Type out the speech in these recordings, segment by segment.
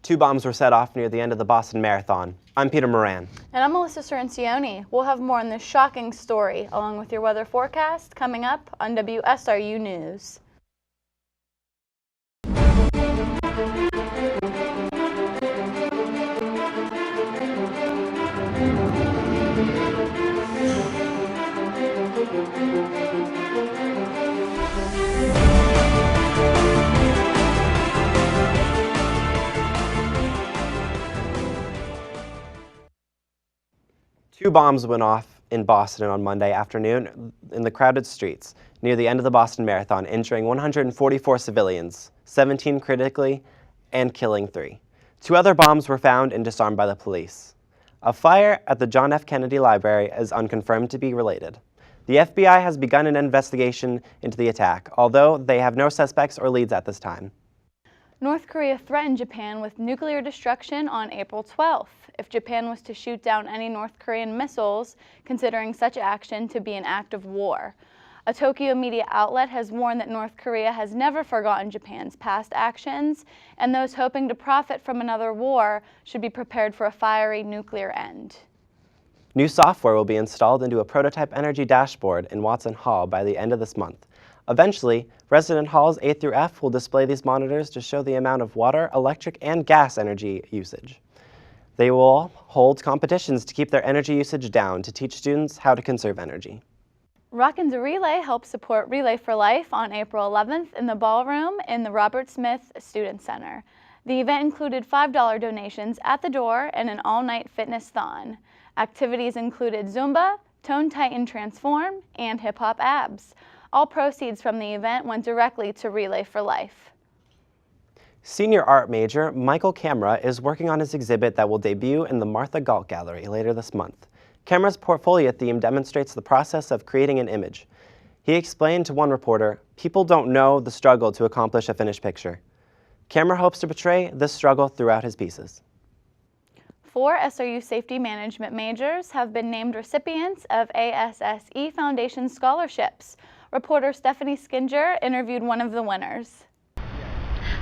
2 bombs were set off near the end of the Boston Marathon. I'm Peter Moran. And I'm Melissa Cirincione. We'll have more on this shocking story, along with your weather forecast, coming up on WSRU News. Two bombs went off in Boston on Monday afternoon in the crowded streets near the end of the Boston Marathon, injuring 144 civilians, 17 critically, and killing 3. 2 other bombs were found and disarmed by the police. A fire at the John F. Kennedy Library is unconfirmed to be related. The FBI has begun an investigation into the attack, although they have no suspects or leads at this time. North Korea threatened Japan with nuclear destruction on April 12th if Japan was to shoot down any North Korean missiles, considering such action to be an act of war. A Tokyo media outlet has warned that North Korea has never forgotten Japan's past actions, and those hoping to profit from another war should be prepared for a fiery nuclear end. New software will be installed into a prototype energy dashboard in Watson Hall by the end of this month. Eventually, resident halls A through F will display these monitors to show the amount of water, electric, and gas energy usage. They will hold competitions to keep their energy usage down to teach students how to conserve energy. Rockin's Relay helped support Relay for Life on April 11th in the ballroom in the Robert Smith Student Center. The event included $5 donations at the door and an all-night fitness-thon. Activities included Zumba, Tone Tighten Transform, and Hip Hop Abs. All proceeds from the event went directly to Relay for Life. Senior art major Michael Camera is working on his exhibit that will debut in the Martha Galt Gallery later this month. Camera's portfolio theme demonstrates the process of creating an image. He explained to one reporter, "People don't know the struggle to accomplish a finished picture." Camera hopes to portray this struggle throughout his pieces. 4 SRU safety management majors have been named recipients of ASSE Foundation scholarships. Reporter Stephanie Skinger interviewed one of the winners.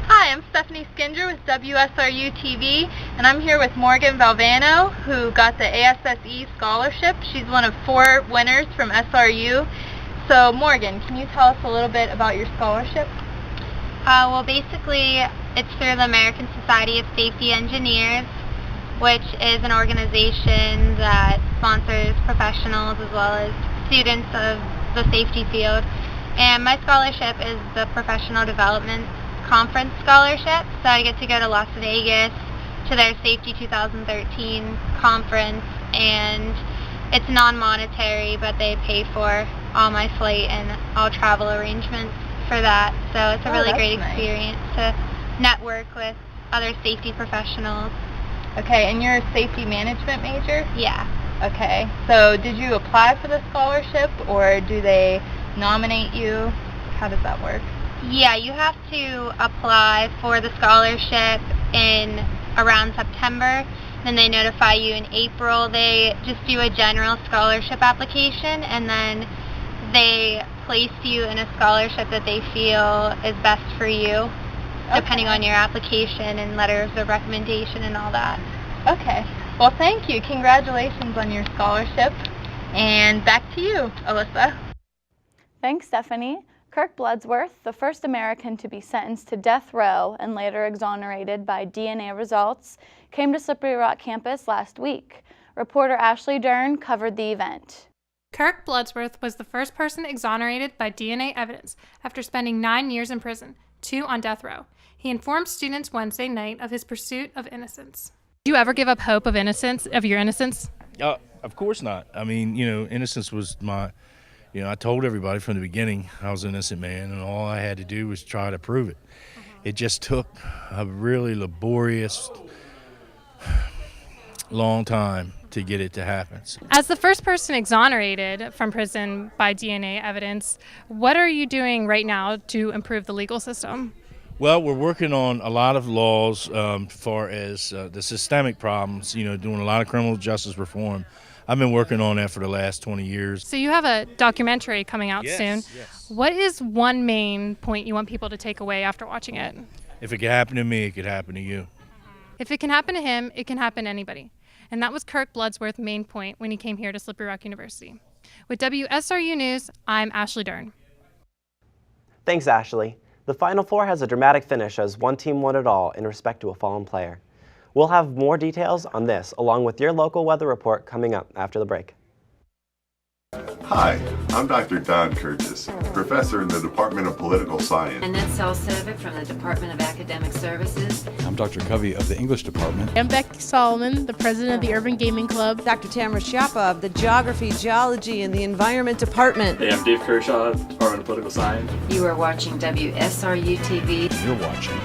Hi, I'm Stephanie Skinger with WSRU-TV, and I'm here with Morgan Valvano, who got the ASSE scholarship. She's one of 4 winners from SRU. So Morgan, can you tell us a little bit about your scholarship? Well, basically, it's through the American Society of Safety Engineers, which is an organization that sponsors professionals as well as students of the safety field. And my scholarship is the Professional Development Conference Scholarship, so I get to go to Las Vegas to their Safety 2013 conference, and it's non-monetary, but they pay for all my flight and all travel arrangements for that. So it's a really great experience to network with other safety professionals. Okay, and you're a safety management major? Yeah. Okay, so did you apply for the scholarship, or do they nominate you? How does that work? Yeah, you have to apply for the scholarship in around September, then they notify you in April. They just do a general scholarship application, and then they place you in a scholarship that they feel is best for you, depending on your application and letter of recommendation and all that. Okay. Well, thank you. Congratulations on your scholarship. And back to you, Alyssa. Thanks, Stephanie. Kirk Bloodsworth, the first American to be sentenced to death row and later exonerated by DNA results, came to Slippery Rock campus last week. Reporter Ashley Dern covered the event. Kirk Bloodsworth was the first person exonerated by DNA evidence after spending 9 years in prison, 2 on death row. He informed students Wednesday night of his pursuit of innocence. Did you ever give up hope of your innocence? Of course not. I mean, innocence was my, I told everybody from the beginning I was an innocent man, and all I had to do was try to prove it. It just took a really laborious, long time to get it to happen. As the first person exonerated from prison by DNA evidence, what are you doing right now to improve the legal system? Well, we're working on a lot of laws as far as the systemic problems, doing a lot of criminal justice reform. I've been working on that for the last 20 years. So you have a documentary coming out soon. Yes. What is one main point you want people to take away after watching it? If it could happen to me, it could happen to you. If it can happen to him, it can happen to anybody. And that was Kirk Bloodsworth's main point when he came here to Slippery Rock University. With WSRU News, I'm Ashley Dern. Thanks, Ashley. The Final Four has a dramatic finish as one team won it all in respect to a fallen player. We'll have more details on this along with your local weather report coming up after the break. Hi, I'm Dr. Don Curtis, professor in the Department of Political Science. Annette Salcevic from the Department of Academic Services. I'm Dr. Covey of the English Department. I'm Becky Solomon, the president of the Urban Gaming Club. Dr. Tamara Schiappa of the Geography, Geology, and the Environment Department. Hey, I'm Dave Kershaw, Department of Political Science. You are watching WSRU-TV. You're watching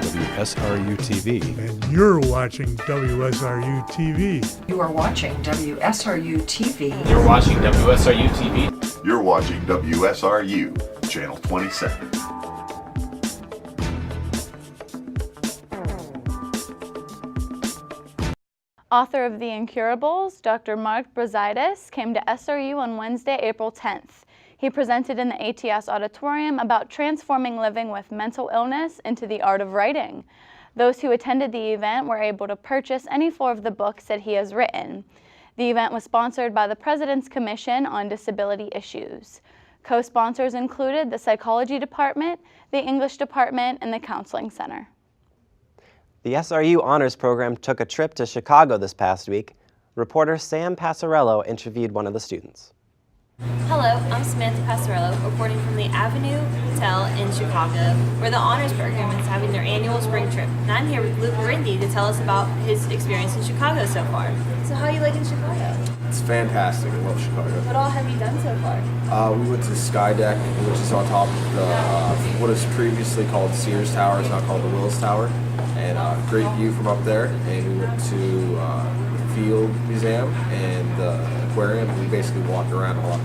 WSRU-TV. And you're watching WSRU-TV. You are watching WSRU-TV. You're watching WSRU-TV. You're watching WSRU, Channel 27. Author of The Incurables, Dr. Mark Brazaitis, came to SRU on Wednesday, April 10th. He presented in the ATS auditorium about transforming living with mental illness into the art of writing. Those who attended the event were able to purchase any 4 of the books that he has written. The event was sponsored by the President's Commission on Disability Issues. Co-sponsors included the Psychology Department, the English Department, and the Counseling Center. The SRU Honors Program took a trip to Chicago this past week. Reporter Sam Passarello interviewed one of the students. Hello, I'm Samantha Passarello, reporting from the Avenue Hotel in Chicago, where the Honors Program is having their annual spring trip. And I'm here with Luke Rindy to tell us about his experience in Chicago so far. So how are you liking Chicago? It's fantastic. I love Chicago. What all have you done so far? We went to Sky Deck, which is on top of the what is previously called Sears Tower. It's now called the Willis Tower. And great view from up there. And we went to Field Museum and the aquarium. We basically walked around a lot.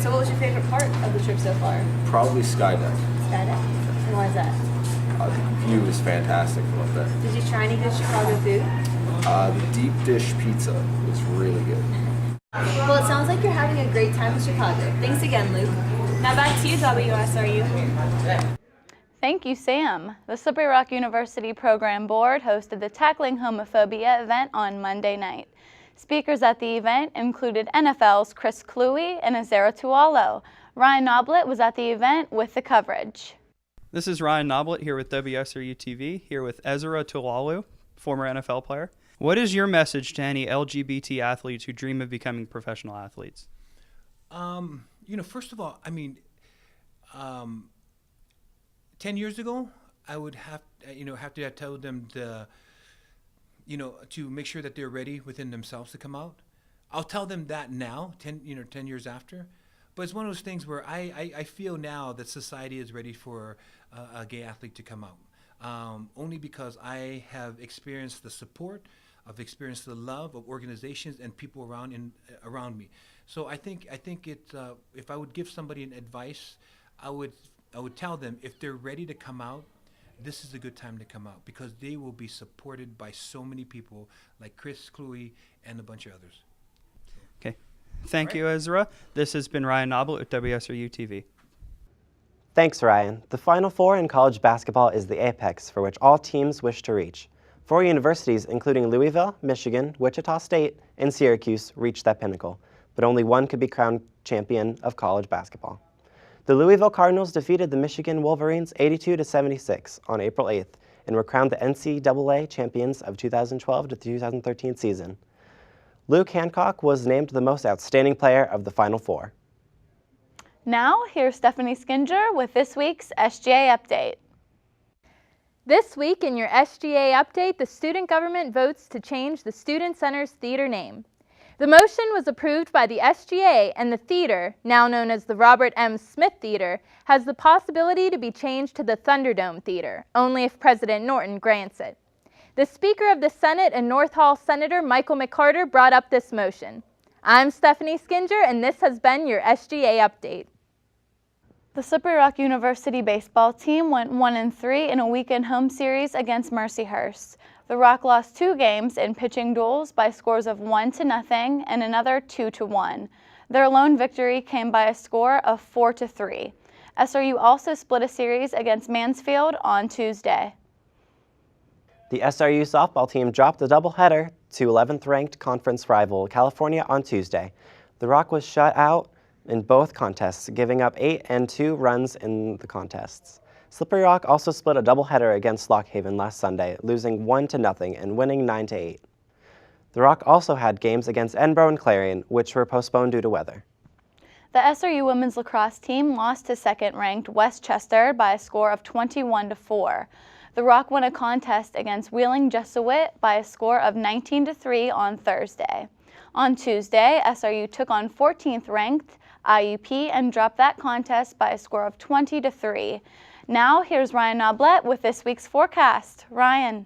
So what was your favorite part of the trip so far? Probably Sky Deck. Sky Deck? And why is that? The view is fantastic from up there. Did you try any good Chicago food? The deep dish pizza was really good. Well, it sounds like you're having a great time in Chicago. Thanks again, Luke. Now back to you, WSRU. Thank you, Sam. The Slippery Rock University Program Board hosted the Tackling Homophobia event on Monday night. Speakers at the event included NFL's Chris Cluey and Azera Tualo. Ryan Noblet was at the event with the coverage. This is Ryan Noblet here with WSRU-TV, here with Ezra Tualalu, former NFL player. What is your message to any LGBT athletes who dream of becoming professional athletes? First of all, 10 years ago, I would have to tell them to make sure that they're ready within themselves to come out. I'll tell them that now, 10 years after. But it's one of those things where I feel now that society is ready for a gay athlete to come out. Only because I have experienced the support, I've experienced the love of organizations and people around me. So I think if I would give somebody an advice, I would tell them if they're ready to come out, this is a good time to come out because they will be supported by so many people like Chris Cluey and a bunch of others. Okay. Thank you, Ezra. This has been Ryan Noblet with WSRU-TV. Thanks, Ryan. The Final Four in college basketball is the apex for which all teams wish to reach. 4 universities, including Louisville, Michigan, Wichita State, and Syracuse, reached that pinnacle, but only one could be crowned champion of college basketball. The Louisville Cardinals defeated the Michigan Wolverines 82-76 on April 8th and were crowned the NCAA champions of 2012 to 2013 season. Luke Hancock was named the most outstanding player of the Final Four. Now, here's Stephanie Skinger with this week's SGA Update. This week in your SGA Update, the student government votes to change the Student Center's theater name. The motion was approved by the SGA, and the theater, now known as the Robert M. Smith Theater, has the possibility to be changed to the Thunderdome Theater, only if President Norton grants it. The Speaker of the Senate and North Hall Senator Michael McCarter brought up this motion. I'm Stephanie Skinger, and this has been your SGA Update. The Slippery Rock University baseball team went 1-3 in a weekend home series against Mercyhurst. The Rock lost 2 games in pitching duels by scores of 1-0 and another 2-1. Their lone victory came by a score of 4-3. SRU also split a series against Mansfield on Tuesday. The SRU softball team dropped a doubleheader to 11th-ranked conference rival California on Tuesday. The Rock was shut out in both contests, giving up 8 and 2 runs in the contests. Slippery Rock also split a doubleheader against Lock Haven last Sunday, losing 1-0 and winning 9-8. The Rock also had games against Edinboro and Clarion, which were postponed due to weather. The SRU women's lacrosse team lost to second-ranked Westchester by a score of 21-4. The Rock won a contest against Wheeling Jesuit by a score of 19-3 on Thursday. On Tuesday, SRU took on 14th-ranked IUP and dropped that contest by a score of 20-3. Now, here's Ryan Noblet with this week's forecast. Ryan.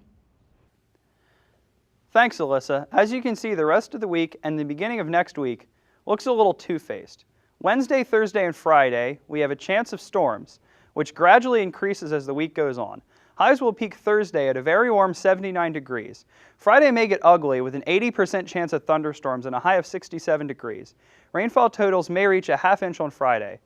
Thanks, Alyssa. As you can see, the rest of the week and the beginning of next week looks a little two-faced. Wednesday, Thursday, and Friday, we have a chance of storms, which gradually increases as the week goes on. Highs will peak Thursday at a very warm 79 degrees. Friday may get ugly with an 80% chance of thunderstorms and a high of 67 degrees. Rainfall totals may reach a ½ inch on Friday.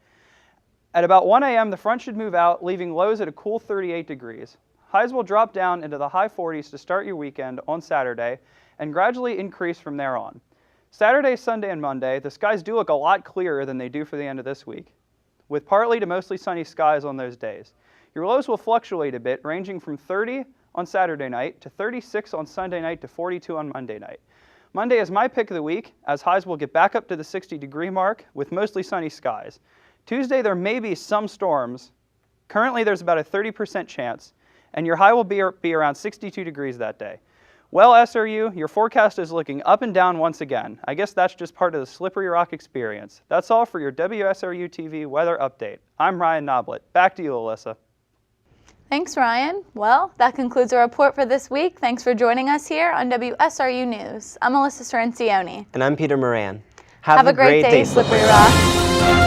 At about 1 a.m., the front should move out, leaving lows at a cool 38 degrees. Highs will drop down into the high 40s to start your weekend on Saturday and gradually increase from there on. Saturday, Sunday, and Monday, the skies do look a lot clearer than they do for the end of this week, with partly to mostly sunny skies on those days. Your lows will fluctuate a bit, ranging from 30 on Saturday night to 36 on Sunday night to 42 on Monday night. Monday is my pick of the week, as highs will get back up to the 60-degree mark with mostly sunny skies. Tuesday, there may be some storms. Currently, there's about a 30% chance, and your high will be around 62 degrees that day. Well, SRU, your forecast is looking up and down once again. I guess that's just part of the Slippery Rock experience. That's all for your WSRU-TV weather update. I'm Ryan Noblet. Back to you, Alyssa. Thanks, Ryan. Well, that concludes our report for this week. Thanks for joining us here on WSRU News. I'm Alyssa Sorrencioni. And I'm Peter Moran. Have a great day, Slippery Rock.